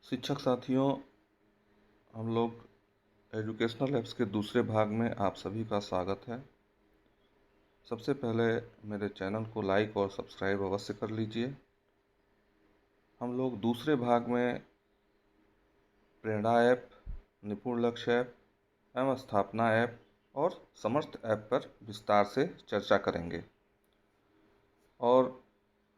शिक्षक साथियों, हम लोग एजुकेशनल ऐप्स के दूसरे भाग में आप सभी का स्वागत है। सबसे पहले मेरे चैनल को लाइक और सब्सक्राइब अवश्य कर लीजिए। हम लोग दूसरे भाग में प्रेरणा ऐप, निपुण लक्ष्य ऐप एवं स्थापना ऐप और समर्थ ऐप पर विस्तार से चर्चा करेंगे और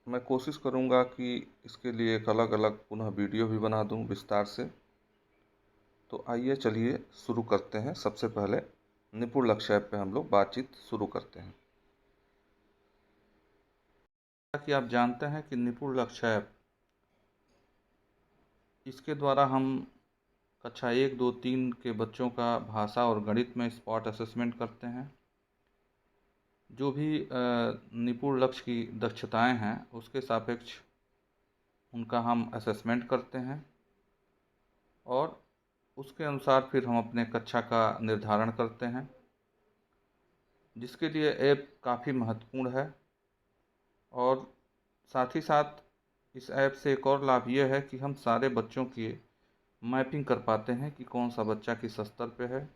मैं कोशिश करूंगा कि इसके लिए एक अलग अलग पुनः वीडियो भी बना दूं विस्तार से। तो आइए चलिए शुरू करते हैं। सबसे पहले निपुण लक्ष्य ऐप पे हम लोग बातचीत शुरू करते हैं। कि आप जानते हैं कि निपुण लक्ष्य ऐप, इसके द्वारा हम कक्षा 1, 2, 3 के बच्चों का भाषा और गणित में स्पॉट असेसमेंट करते हैं। जो भी निपुण लक्ष्य की दक्षताएं हैं उसके सापेक्ष उनका हम असेसमेंट करते हैं और उसके अनुसार फिर हम अपने कक्षा का निर्धारण करते हैं, जिसके लिए ऐप काफ़ी महत्वपूर्ण है। और साथ ही साथ इस ऐप से एक और लाभ ये है कि हम सारे बच्चों की मैपिंग कर पाते हैं कि कौन सा बच्चा किस स्तर पे है,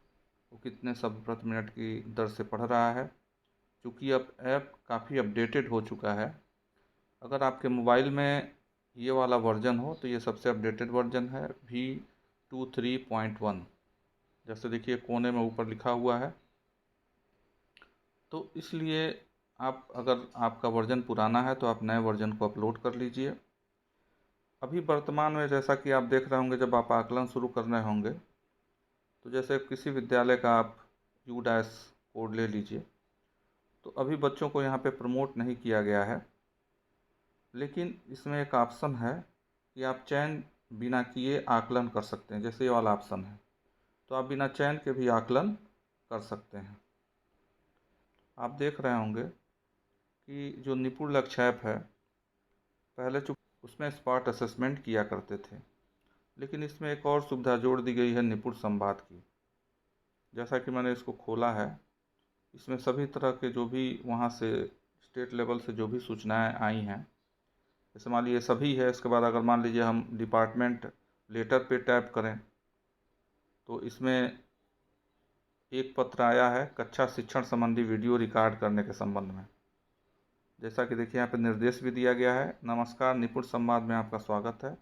वो कितने शब्द प्रति मिनट की दर से पढ़ रहा है। क्योंकि अब ऐप काफ़ी अपडेटेड हो चुका है। अगर आपके मोबाइल में ये वाला वर्जन हो तो ये सबसे अपडेटेड वर्जन है V23.1। जैसे देखिए कोने में ऊपर लिखा हुआ है। तो इसलिए अगर आपका वर्जन पुराना है तो आप नए वर्जन को अपलोड कर लीजिए। अभी वर्तमान में जैसा कि आप देख रहे होंगे, जब आप आकलन शुरू करने होंगे तो जैसे किसी विद्यालय का आप U- कोड ले लीजिए, तो अभी बच्चों को यहाँ पे प्रमोट नहीं किया गया है, लेकिन इसमें एक ऑप्शन है कि आप चयन बिना किए आकलन कर सकते हैं। जैसे ये वाला ऑप्शन है, तो आप बिना चयन के भी आकलन कर सकते हैं। आप देख रहे होंगे कि जो निपुण लक्ष्य ऐप है, पहले चूँकि उसमें स्पॉट असेसमेंट किया करते थे, लेकिन इसमें एक और सुविधा जोड़ दी गई है निपुण संवाद की। जैसा कि मैंने इसको खोला है, इसमें सभी तरह के जो भी वहाँ से स्टेट लेवल से जो भी सूचनाएं आई हैं, जैसे मान लीजिए सभी है। इसके बाद अगर मान लीजिए हम डिपार्टमेंट लेटर पे टैप करें तो इसमें एक पत्र आया है कक्षा शिक्षण संबंधी वीडियो रिकॉर्ड करने के संबंध में। जैसा कि देखिए यहाँ पे निर्देश भी दिया गया है। नमस्कार, निपुण संवाद में आपका स्वागत है।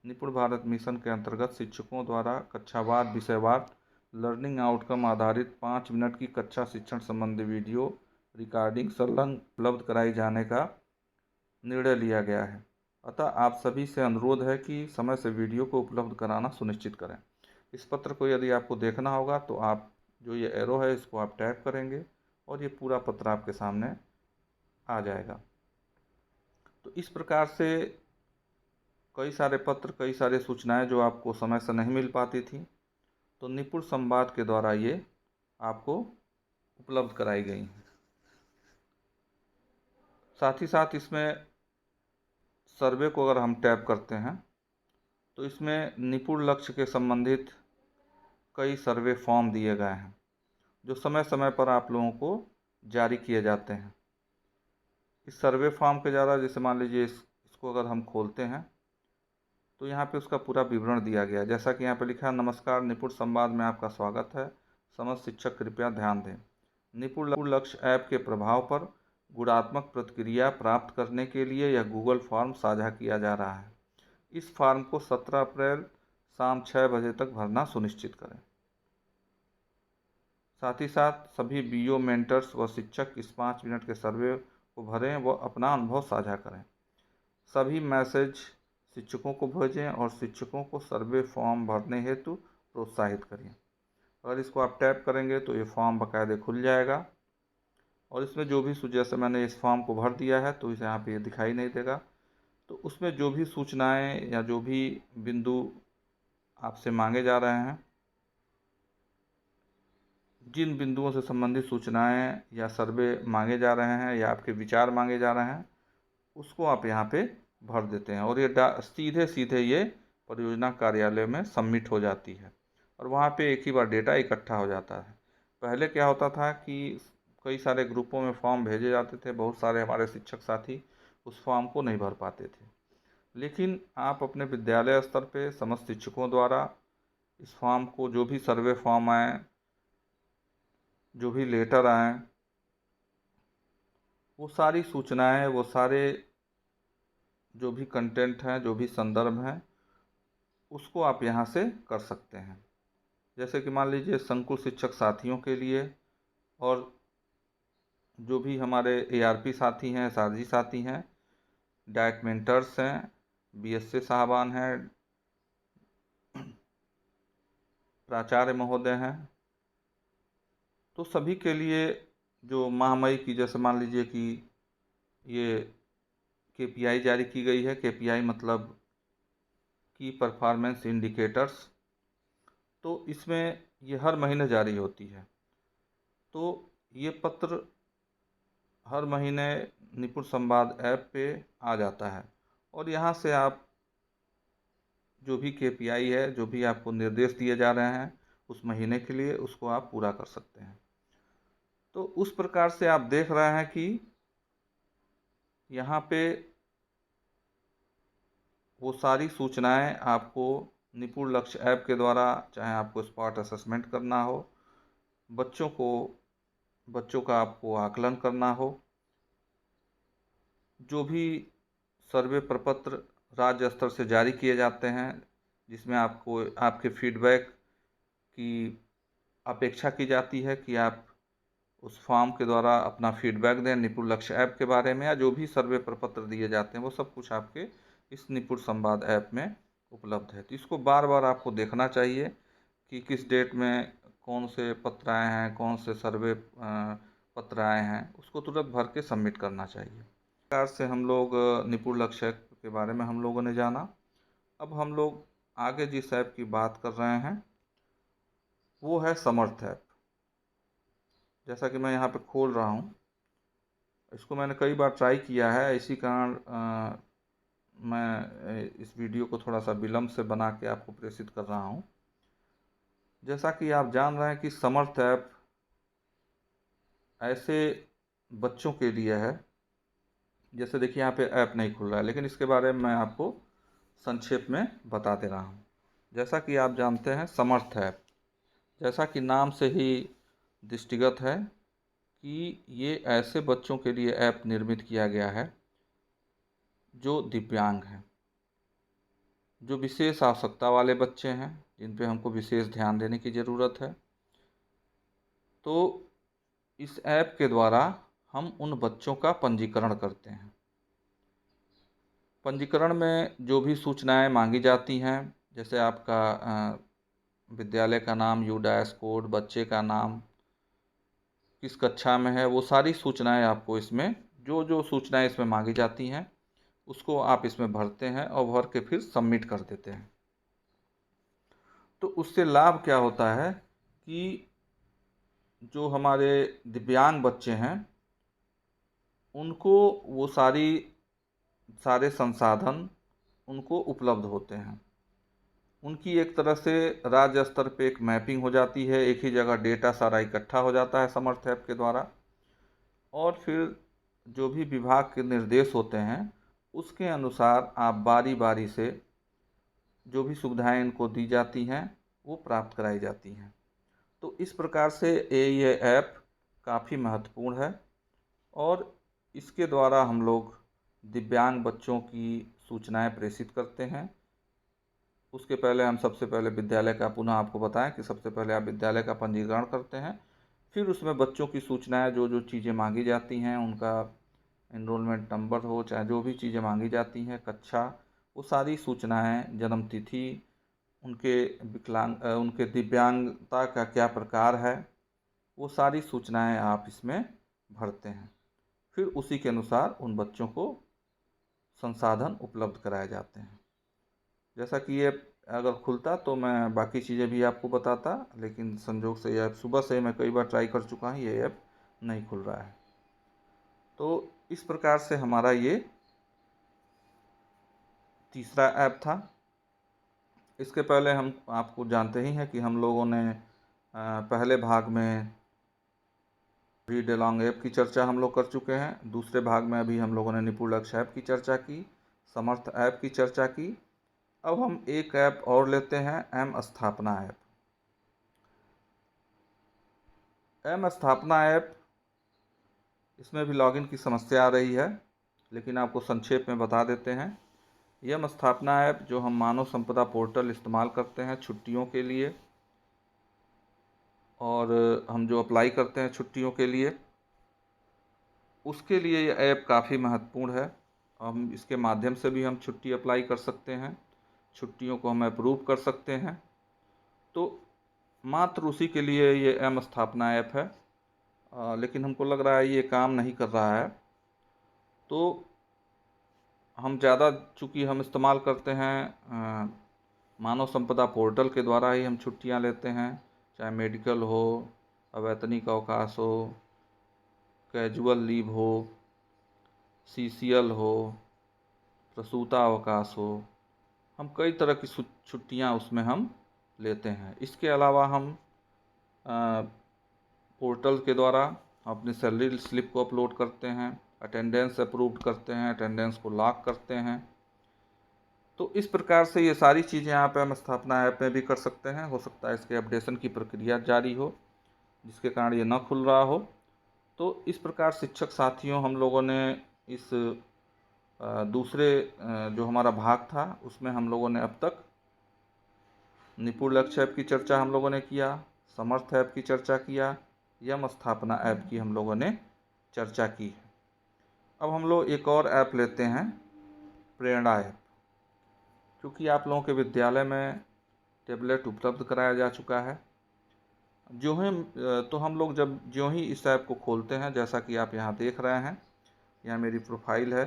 निपुण भारत मिशन के अंतर्गत शिक्षकों द्वारा कक्षावार विषयवार लर्निंग आउटकम आधारित 5 मिनट की कक्षा शिक्षण संबंधी वीडियो रिकॉर्डिंग संलग्न उपलब्ध कराई जाने का निर्णय लिया गया है। अतः आप सभी से अनुरोध है कि समय से वीडियो को उपलब्ध कराना सुनिश्चित करें। इस पत्र को यदि आपको देखना होगा तो आप जो ये एरो है इसको आप टैप करेंगे और ये पूरा पत्र आपके सामने आ जाएगा। तो इस प्रकार से कई सारे पत्र, कई सारे सूचनाएं जो आपको समय से नहीं मिल पाती थी, तो निपुण संवाद के द्वारा ये आपको उपलब्ध कराई गई हैं। साथ ही साथ इसमें सर्वे को अगर हम टैप करते हैं तो इसमें निपुण लक्ष्य के संबंधित कई सर्वे फॉर्म दिए गए हैं जो समय समय पर आप लोगों को जारी किए जाते हैं। इस सर्वे फॉर्म के द्वारा जैसे मान लीजिए इसको अगर हम खोलते हैं तो यहाँ पे उसका पूरा विवरण दिया गया है। जैसा कि यहाँ पे लिखा है, नमस्कार, निपुण संवाद में आपका स्वागत है। समस्त शिक्षक कृपया ध्यान दें, निपुण लक्ष्य ऐप के प्रभाव पर गुणात्मक प्रतिक्रिया प्राप्त करने के लिए यह गूगल फॉर्म साझा किया जा रहा है। इस फॉर्म को 17 अप्रैल शाम 6 बजे तक भरना सुनिश्चित करें। साथ ही साथ सभी बीओ मेंटर्स व शिक्षक इस 5 मिनट के सर्वे को भरें व अपना अनुभव साझा करें। सभी मैसेज शिक्षकों को भेजें और शिक्षकों को सर्वे फॉर्म भरने हेतु प्रोत्साहित करें। अगर इसको आप टैप करेंगे तो ये फॉर्म बाकायदे खुल जाएगा और इसमें जो भी जैसे मैंने इस फॉर्म को भर दिया है तो इसे यहाँ पे ये दिखाई नहीं देगा। तो उसमें जो भी सूचनाएं या जो भी बिंदु आपसे मांगे जा रहे हैं, जिन बिंदुओं से संबंधित सूचनाएं या सर्वे मांगे जा रहे हैं या आपके विचार मांगे जा रहे हैं, उसको आप यहाँ पे भर देते हैं और ये सीधे सीधे ये परियोजना कार्यालय में सबमिट हो जाती है और वहाँ पे एक ही बार डेटा इकट्ठा हो जाता है। पहले क्या होता था कि कई सारे ग्रुपों में फॉर्म भेजे जाते थे, बहुत सारे हमारे शिक्षक साथी उस फॉर्म को नहीं भर पाते थे। लेकिन आप अपने विद्यालय स्तर पे समस्त शिक्षकों द्वारा इस फॉर्म को, जो भी सर्वे फॉर्म आए, जो भी लेटर आए, वो सारी सूचनाएं, वो सारे जो भी कंटेंट हैं, जो भी संदर्भ हैं, उसको आप यहाँ से कर सकते हैं। जैसे कि मान लीजिए संकुल शिक्षक साथियों के लिए, और जो भी हमारे ARP साथी हैं, सारजी साथी हैं, डाइट मेंटर्स हैं, BSA साहबान हैं, प्राचार्य महोदय हैं, तो सभी के लिए जो महामयी की, जैसे मान लीजिए कि ये KPI जारी की गई है। KPI मतलब की परफॉर्मेंस इंडिकेटर्स, तो इसमें ये हर महीने जारी होती है। तो ये पत्र हर महीने निपुण संवाद ऐप पे आ जाता है, और यहाँ से आप जो भी KPI है, जो भी आपको निर्देश दिए जा रहे हैं उस महीने के लिए, उसको आप पूरा कर सकते हैं। तो उस प्रकार से आप देख रहे हैं कि यहाँ पे वो सारी सूचनाएं आपको निपुण लक्ष्य ऐप के द्वारा, चाहे आपको स्पॉट असेसमेंट करना हो, बच्चों का आपको आकलन करना हो, जो भी सर्वे प्रपत्र राज्य स्तर से जारी किए जाते हैं, जिसमें आपको आपके फीडबैक की अपेक्षा की जाती है कि आप उस फॉर्म के द्वारा अपना फीडबैक दें निपुण लक्ष्य ऐप के बारे में, या जो भी सर्वे प्रपत्र दिए जाते हैं वो सब कुछ आपके इस निपुण संवाद ऐप में उपलब्ध है। तो इसको बार बार आपको देखना चाहिए कि किस डेट में कौन से पत्र आए हैं, कौन से सर्वे पत्र आए हैं, उसको तुरंत भर के सबमिट करना चाहिए। इस प्रकार से हम लोग निपुण लक्ष्य ऐप के बारे में हम लोगों ने जाना। अब हम लोग आगे जिस ऐप की बात कर रहे हैं वो है समर्थ ऐप। जैसा कि मैं यहाँ पे खोल रहा हूँ, इसको मैंने कई बार ट्राई किया है, इसी कारण मैं इस वीडियो को थोड़ा सा विलम्ब से बना के आपको प्रेषित कर रहा हूँ। जैसा कि आप जान रहे हैं कि समर्थ ऐप ऐसे बच्चों के लिए है, जैसे देखिए यहाँ पे ऐप नहीं खुल रहा है, लेकिन इसके बारे में मैं आपको संक्षेप में बता दे रहा हूँ। जैसा कि आप जानते हैं समर्थ ऐप, जैसा कि नाम से ही दृष्टिगत है कि ये ऐसे बच्चों के लिए ऐप निर्मित किया गया है जो दिव्यांग हैं, जो विशेष आवश्यकता वाले बच्चे हैं, जिन पे हमको विशेष ध्यान देने की ज़रूरत है। तो इस ऐप के द्वारा हम उन बच्चों का पंजीकरण करते हैं। पंजीकरण में जो भी सूचनाएं मांगी जाती हैं, जैसे आपका विद्यालय का नाम, UDAS कोड, बच्चे का नाम, किस कक्षा में है, वो सारी सूचनाएं आपको इसमें, जो जो सूचनाएं इसमें मांगी जाती हैं उसको आप इसमें भरते हैं और भर के फिर सबमिट कर देते हैं। तो उससे लाभ क्या होता है कि जो हमारे दिव्यांग बच्चे हैं उनको वो सारे संसाधन उनको उपलब्ध होते हैं। उनकी एक तरह से राज्य स्तर पे एक मैपिंग हो जाती है, एक ही जगह डेटा सारा इकट्ठा हो जाता है समर्थ ऐप के द्वारा, और फिर जो भी विभाग के निर्देश होते हैं उसके अनुसार आप बारी बारी से जो भी सुविधाएं इनको दी जाती हैं वो प्राप्त कराई जाती हैं। तो इस प्रकार से ये ऐप काफ़ी महत्वपूर्ण है, और इसके द्वारा हम लोग दिव्यांग बच्चों की सूचनाएं प्रेषित करते हैं। उसके पहले हम सबसे पहले विद्यालय का, पुनः आपको बताएं कि सबसे पहले आप विद्यालय का पंजीकरण करते हैं, फिर उसमें बच्चों की सूचनाएं, जो जो चीज़ें मांगी जाती हैं, उनका एनरोलमेंट नंबर हो, चाहे जो भी चीज़ें मांगी जाती हैं, कक्षा, वो सारी सूचनाएं, जन्म तिथि, उनके दिव्यांगता का क्या प्रकार है, वो सारी सूचनाएं आप इसमें भरते हैं। फिर उसी के अनुसार उन बच्चों को संसाधन उपलब्ध कराए जाते हैं। जैसा कि ये अगर खुलता तो मैं बाकी चीज़ें भी आपको बताता, लेकिन संजोग से ये ऐप, सुबह से मैं कई बार ट्राई कर चुका हूँ, ये ऐप नहीं खुल रहा है। तो इस प्रकार से हमारा ये तीसरा ऐप था। इसके पहले हम आपको जानते ही हैं कि हम लोगों ने पहले भाग में रीड अलॉन्ग ऐप की चर्चा हम लोग कर चुके हैं। दूसरे भाग में अभी हम लोगों ने निपुण लक्ष्य ऐप की चर्चा की। समर्थ ऐप की चर्चा की। अब हम एक ऐप और लेते हैं, एम स्थापना ऐप। एम स्थापना ऐप, इसमें भी लॉगिन की समस्या आ रही है, लेकिन आपको संक्षेप में बता देते हैं। एम स्थापना ऐप जो हम मानव संपदा पोर्टल इस्तेमाल करते हैं छुट्टियों के लिए, और हम जो अप्लाई करते हैं छुट्टियों के लिए, उसके लिए ये ऐप काफ़ी महत्वपूर्ण है। हम इसके माध्यम से भी हम छुट्टी अप्लाई कर सकते हैं, छुट्टियों को हम अप्रूव कर सकते हैं। तो मात्र उसी के लिए ये एम स्थापना ऐप है, लेकिन हमको लग रहा है ये काम नहीं कर रहा है। तो हम ज़्यादा, चूँकि हम इस्तेमाल करते हैं मानव संपदा पोर्टल के द्वारा ही हम छुट्टियां लेते हैं, चाहे मेडिकल हो, अवैतनिक अवकाश हो, कैजुअल लीव हो, सीसीएल हो, प्रसूता अवकाश हो, हम कई तरह की छुट्टियां उसमें हम लेते हैं। इसके अलावा हम पोर्टल के द्वारा अपनी सैलरी स्लिप को अपलोड करते हैं, अटेंडेंस अप्रूव करते हैं, अटेंडेंस को लॉक करते हैं। तो इस प्रकार से ये सारी चीज़ें आप एम स्थापना ऐप में भी कर सकते हैं। हो सकता है इसके अपडेशन की प्रक्रिया जारी हो, जिसके कारण ये न खुल रहा हो। तो इस प्रकार शिक्षक साथियों, हम लोगों ने इस दूसरे जो हमारा भाग था उसमें हम लोगों ने अब तक निपुण लक्ष्य ऐप की चर्चा हम लोगों ने किया, समर्थ ऐप की चर्चा किया, यम स्थापना ऐप की हम लोगों ने चर्चा की है। अब हम लोग एक और ऐप लेते हैं, प्रेरणा ऐप। क्योंकि आप लोगों के विद्यालय में टेबलेट उपलब्ध कराया जा चुका है, जो ही तो हम लोग जब ज्यों ही इस ऐप को खोलते हैं, जैसा कि आप यहाँ देख रहे हैं, यहाँ मेरी प्रोफाइल है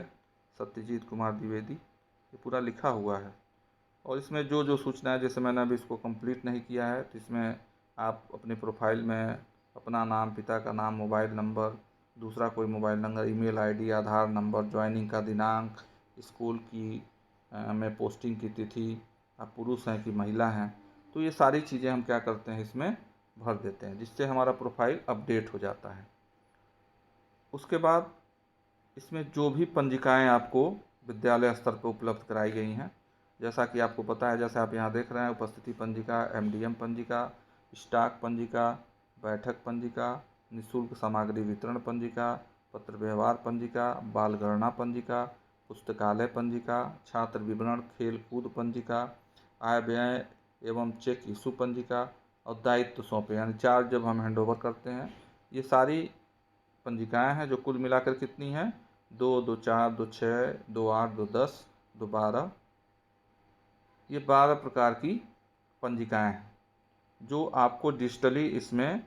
सत्यजीत कुमार द्विवेदी, ये पूरा लिखा हुआ है। और इसमें जो जो सूचना है, जैसे मैंने अभी इसको कंप्लीट नहीं किया है, तो इसमें आप अपनी प्रोफाइल में अपना नाम, पिता का नाम, मोबाइल नंबर, दूसरा कोई मोबाइल नंबर, ईमेल आईडी, आधार नंबर, ज्वाइनिंग का दिनांक, स्कूल की में पोस्टिंग की तिथि, आप पुरुष हैं कि महिला हैं, तो ये सारी चीज़ें हम क्या करते हैं इसमें भर देते हैं, जिससे हमारा प्रोफाइल अपडेट हो जाता है। उसके बाद इसमें जो भी पंजिकाएँ आपको विद्यालय स्तर पर उपलब्ध कराई गई हैं, जैसा कि आपको पता है, जैसे आप यहाँ देख रहे हैं, उपस्थिति पंजिका, एमडीएम पंजिका, स्टॉक पंजिका, बैठक पंजिका, निःशुल्क सामग्री वितरण पंजिका, पत्र व्यवहार पंजिका, बाल गणना पंजिका, पुस्तकालय पंजिका, छात्र विवरण, खेल कूद पंजिका, आय व्यय एवं चेक इशू पंजिका, और दायित्व सौंपे, यानी चार्ज जब हम हैंड ओवर करते हैं। ये सारी पंजिकाएँ हैं, जो कुल मिलाकर कितनी हैं, 2, 2, 4, 2, 6, 2, 8, 2, 10, 2, 12, ये 12 प्रकार की पंजिकाएँ हैं, जो आपको डिजिटली इसमें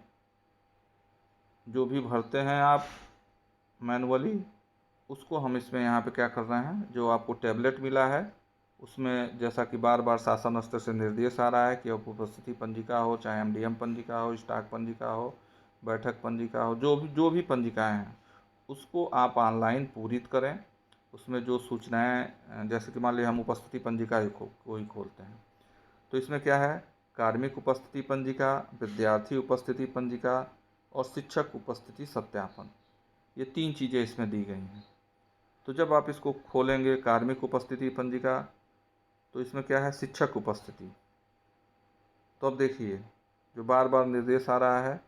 जो भी भरते हैं आप मैनुअली, उसको हम इसमें यहाँ पे क्या कर रहे हैं, जो आपको टैबलेट मिला है उसमें, जैसा कि बार बार शासन स्तर से निर्देश आ रहा है कि उपस्थिति पंजिका हो, चाहे एमडीएम पंजिका हो, स्टॉक पंजिका हो, बैठक पंजिका हो, जो भी पंजिकाएँ हैं, उसको आप ऑनलाइन पूरित करें। उसमें जो सूचनाएं, जैसे कि मान लीजिए हम उपस्थिति पंजिका को ही खोलते हैं, तो इसमें क्या है, कार्मिक उपस्थिति पंजिका, विद्यार्थी उपस्थिति पंजिका और शिक्षक उपस्थिति सत्यापन, ये 3 चीज़ें इसमें दी गई हैं। तो जब आप इसको खोलेंगे कार्मिक उपस्थिति पंजिका, तो इसमें क्या है, शिक्षक उपस्थिति। तो अब देखिए, जो बार बार निर्देश आ रहा है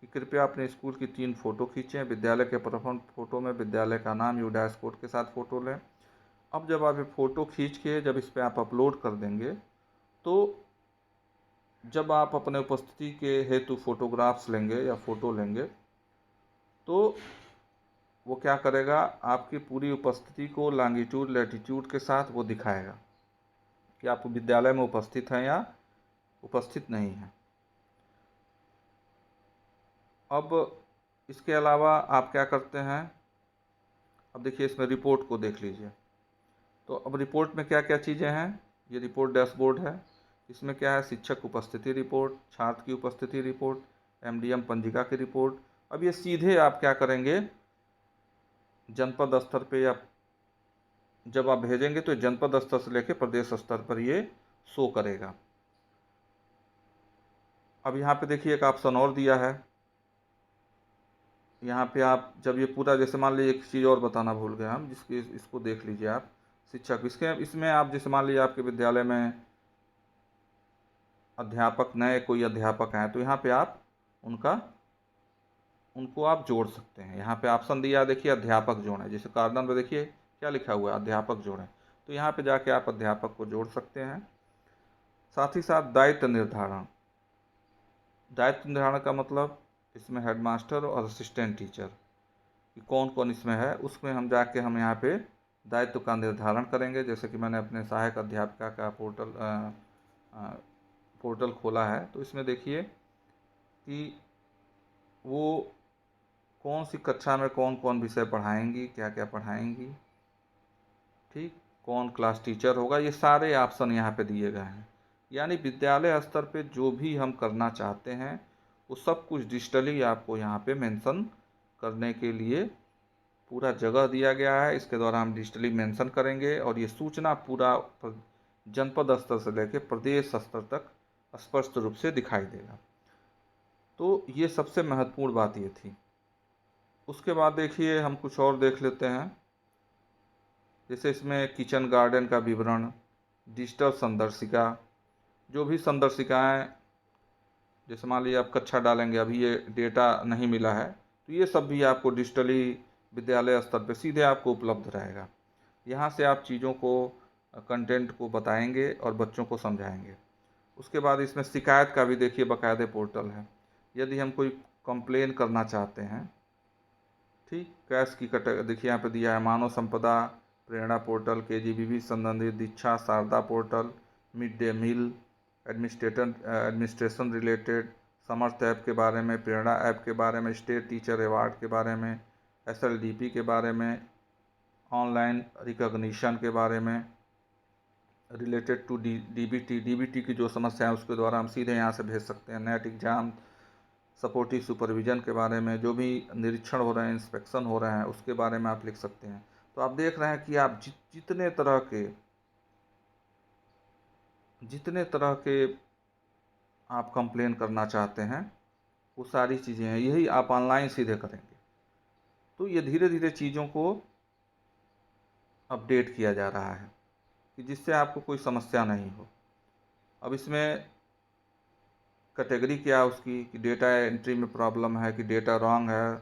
कि कृपया अपने स्कूल की 3 फ़ोटो खींचें, विद्यालय के प्रथम फ़ोटो में विद्यालय का नाम यूडाइस कोड के साथ फ़ोटो लें। अब जब आप ये फ़ोटो खींच के जब इस पर आप अपलोड कर देंगे, तो जब आप अपने उपस्थिति के हेतु फ़ोटोग्राफ्स लेंगे या फ़ोटो लेंगे, तो वो क्या करेगा, आपकी पूरी उपस्थिति को लॉन्गिट्यूड लैटिट्यूड के साथ वो दिखाएगा कि आप विद्यालय में उपस्थित हैं या उपस्थित नहीं हैं। अब इसके अलावा आप क्या करते हैं, अब देखिए इसमें रिपोर्ट को देख लीजिए। तो अब रिपोर्ट में क्या क्या चीज़ें हैं, ये रिपोर्ट डैशबोर्ड है। इसमें क्या है, शिक्षक उपस्थिति रिपोर्ट, छात्र की उपस्थिति रिपोर्ट, एमडीएम पंजिका की रिपोर्ट। अब ये सीधे आप क्या करेंगे, जनपद स्तर पे या जब आप भेजेंगे तो जनपद स्तर से लेकर प्रदेश स्तर पर ये शो करेगा। अब यहाँ पे देखिए एक ऑप्शन और दिया है, यहाँ पे आप जब ये पूरा, जैसे मान लीजिए एक चीज़ और बताना भूल गए हम, जिसकी इसको देख लीजिए आप, शिक्षक, इसमें आप जैसे मान लीजिए आपके विद्यालय में अध्यापक, नए कोई अध्यापक हैं, तो यहाँ पे आप उनको आप जोड़ सकते हैं। यहाँ पे ऑप्शन दिया है, देखिए अध्यापक जोड़ें, जैसे कार्नर में देखिए क्या लिखा हुआ है, अध्यापक जोड़ें। तो यहाँ पे जाके आप अध्यापक को जोड़ सकते हैं। साथ ही साथ दायित्व निर्धारण। दायित्व निर्धारण का मतलब इसमें हेडमास्टर और असिस्टेंट टीचर कि कौन कौन इसमें है, उसमें हम जाके हम यहाँ पे दायित्व का निर्धारण करेंगे। जैसे कि मैंने अपने सहायक अध्यापिका का पोर्टल खोला है, तो इसमें देखिए कि वो कौन सी कक्षा में कौन कौन विषय पढ़ाएंगी, क्या क्या पढ़ाएंगी, ठीक, कौन क्लास टीचर होगा, ये सारे ऑप्शन यहाँ पे दिए गए हैं। यानी विद्यालय स्तर पे जो भी हम करना चाहते हैं वो सब कुछ डिजिटली आपको यहाँ पे मेंशन करने के लिए पूरा जगह दिया गया है। इसके द्वारा हम डिजिटली मेंशन करेंगे और ये सूचना पूरा जनपद स्तर से लेकर प्रदेश स्तर तक स्पष्ट रूप से दिखाई देगा। तो ये सबसे महत्वपूर्ण बात ये थी। उसके बाद देखिए हम कुछ और देख लेते हैं। जैसे इसमें किचन गार्डन का विवरण, डिजिटल संदर्शिका, जो भी संदर्शिकाएँ, जैसे मान लीजिए आप कक्षा डालेंगे, अभी ये डेटा नहीं मिला है, तो ये सब भी आपको डिजिटली विद्यालय स्तर पे सीधे आपको उपलब्ध रहेगा। यहाँ से आप चीज़ों को, कंटेंट को बताएंगे और बच्चों को समझाएंगे। उसके बाद इसमें शिकायत का भी देखिए बाकायदे पोर्टल है। यदि हम कोई कंप्लेन करना चाहते हैं, ठीक, कैश की देखिए यहाँ पे दिया है मानव संपदा, प्रेरणा पोर्टल, KGBV संबंधित, Diksha Sharda portal, mid day meal, administration related, Samarth app के बारे में, प्रेरणा ऐप के बारे में, स्टेट टीचर अवार्ड के बारे में, SLDP के बारे में, ऑनलाइन रिकॉग्निशन के बारे में, रिलेटेड टू DBT की जो समस्या है उसके द्वारा हम सीधे यहाँ से भेज सकते हैं। नेट एग्ज़ाम सपोर्टिव सुपरविज़न के बारे में, जो भी निरीक्षण हो रहे हैं, इंस्पेक्शन हो रहे हैं, उसके बारे में आप लिख सकते हैं। तो आप देख रहे हैं कि आप जितने तरह के आप कंप्लेन करना चाहते हैं वो सारी चीज़ें हैं, यही आप ऑनलाइन सीधे करेंगे। तो ये धीरे धीरे चीज़ों को अपडेट किया जा रहा है कि जिससे आपको कोई समस्या नहीं हो। अब इसमें कैटेगरी क्या है उसकी, कि डेटा एंट्री में प्रॉब्लम है, कि डेटा रॉन्ग है,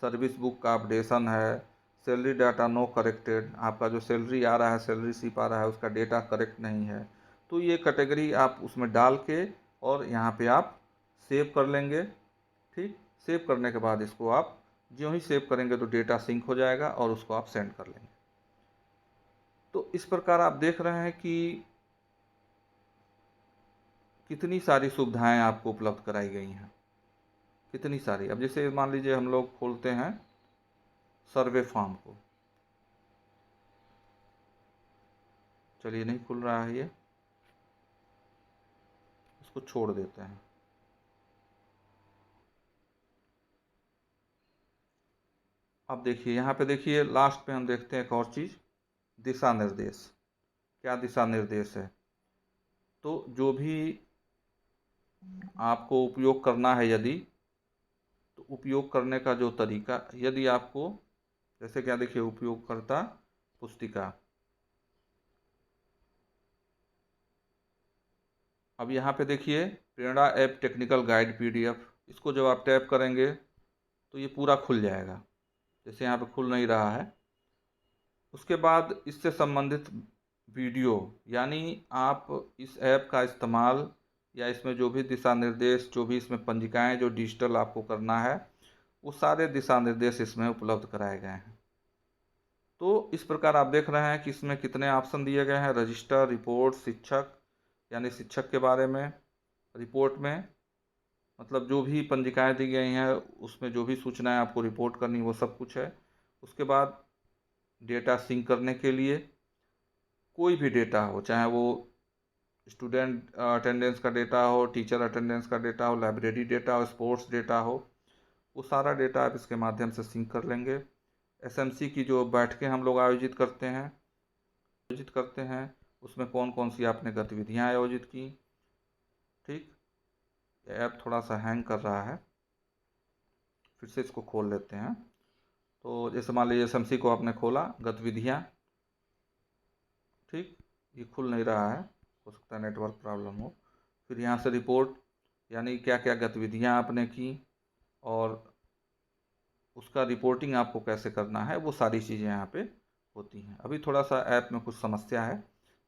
सर्विस बुक का अपडेशन है, सैलरी डाटा नो करेक्टेड, आपका जो सैलरी आ रहा है, सैलरी स्लिप आ रहा है, उसका डेटा करेक्ट नहीं है। तो ये कैटेगरी आप उसमें डाल के और यहाँ पे आप सेव कर लेंगे। ठीक, सेव करने के बाद इसको आप जो ही सेव करेंगे तो डेटा सिंक हो जाएगा और उसको आप सेंड कर लेंगे। तो इस प्रकार आप देख रहे हैं कि कितनी सारी सुविधाएं आपको उपलब्ध कराई गई हैं, कितनी सारी। अब जैसे मान लीजिए हम लोग खोलते हैं सर्वे फॉर्म को, चलिए नहीं खुल रहा है ये, इसको छोड़ देते हैं। अब देखिए यहाँ पे देखिए लास्ट पे हम देखते हैं एक और चीज़, दिशा निर्देश। क्या दिशा निर्देश है, तो जो भी आपको उपयोग करना है, यदि तो उपयोग करने का जो तरीका, यदि आपको, जैसे क्या देखिए उपयोगकर्ता पुस्तिका, अब यहाँ पे देखिए प्रेरणा ऐप टेक्निकल गाइड PDF, इसको जब आप टैप करेंगे तो ये पूरा खुल जाएगा, जैसे यहाँ पे खुल नहीं रहा है। उसके बाद इससे संबंधित वीडियो, यानी आप इस ऐप का इस्तेमाल या इसमें जो भी दिशा निर्देश, जो भी इसमें पंजिकाएँ जो डिजिटल आपको करना है, वो सारे दिशा निर्देश इसमें उपलब्ध कराए गए हैं। तो इस प्रकार आप देख रहे हैं कि इसमें कितने ऑप्शन दिए गए हैं। रजिस्टर, रिपोर्ट, शिक्षक, यानी शिक्षक के बारे में, रिपोर्ट में मतलब जो भी पंजिकाएँ दी गई हैं उसमें जो भी सूचनाएं आपको रिपोर्ट करनी वो सब कुछ है। उसके बाद डेटा सिंक करने के लिए कोई भी डेटा हो, चाहे वो स्टूडेंट अटेंडेंस का डेटा हो, टीचर अटेंडेंस का डेटा हो, लाइब्रेरी डेटा हो, स्पोर्ट्स डेटा हो, वो सारा डेटा आप इसके माध्यम से सिंक कर लेंगे। SMC की जो बैठकें हम लोग आयोजित करते हैं उसमें कौन कौन सी आपने गतिविधियां आयोजित की। ठीक, ऐप थोड़ा सा हैंग कर रहा है, फिर से इसको खोल लेते हैं। तो जैसे मान लीजिए SMC को आपने खोला, गतिविधियाँ, ठीक, ये खुल नहीं रहा है, हो सकता है नेटवर्क प्रॉब्लम हो। फिर यहाँ से रिपोर्ट, यानी क्या क्या गतिविधियाँ आपने की और उसका रिपोर्टिंग आपको कैसे करना है, वो सारी चीज़ें यहाँ पे होती हैं। अभी थोड़ा सा ऐप में कुछ समस्या है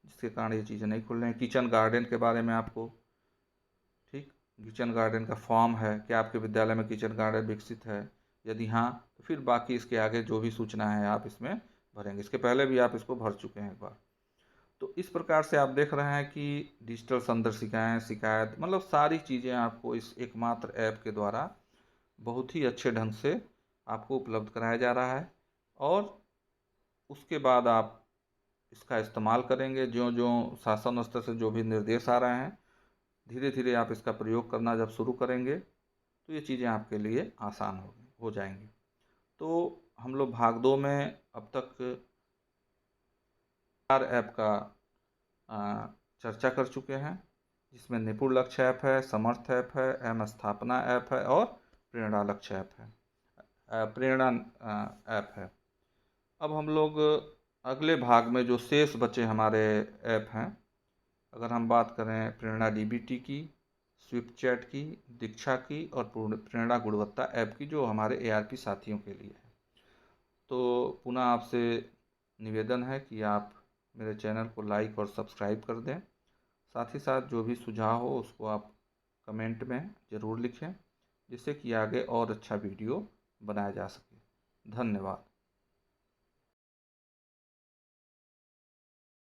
जिसके कारण ये चीज़ें नहीं खुल रही हैं। किचन गार्डन के बारे में आपको, ठीक, किचन गार्डन का फॉर्म है, क्या आपके विद्यालय में किचन गार्डन विकसित है, यदि हाँ तो फिर बाकी इसके आगे जो भी सूचना है आप इसमें भरेंगे। इसके पहले भी आप इसको भर चुके हैं एक बार। तो इस प्रकार से आप देख रहे हैं कि डिजिटल संदर्शिकाएँ, शिकायत, मतलब सारी चीज़ें आपको इस एकमात्र ऐप के द्वारा बहुत ही अच्छे ढंग से आपको उपलब्ध कराया जा रहा है। और उसके बाद आप इसका इस्तेमाल करेंगे, ज्यों-ज्यों शासन स्तर से जो भी निर्देश आ रहे हैं, धीरे-धीरे आप इसका प्रयोग करना जब शुरू करेंगे, तो ये चीज़ें आपके लिए आसान हो जाएँगी। तो हम लोग भाग 2 में अब तक 4 ऐप का चर्चा कर चुके हैं, जिसमें निपुण लक्ष्य ऐप है, समर्थ ऐप है, एम स्थापना ऐप है और प्रेरणा लक्ष्य ऐप है, प्रेरणा ऐप है। अब हम लोग अगले भाग में जो शेष बचे हमारे ऐप हैं, अगर हम बात करें प्रेरणा डीबीटी की, स्विफ्ट चैट की, दीक्षा की और प्रेरणा गुणवत्ता ऐप की, जो हमारे एआरपी साथियों के लिए है। तो पुनः आपसे निवेदन है कि आप मेरे चैनल को लाइक और सब्सक्राइब कर दें। साथ ही साथ जो भी सुझाव हो उसको आप कमेंट में ज़रूर लिखें, जिससे कि आगे और अच्छा वीडियो बनाया जा सके। धन्यवाद।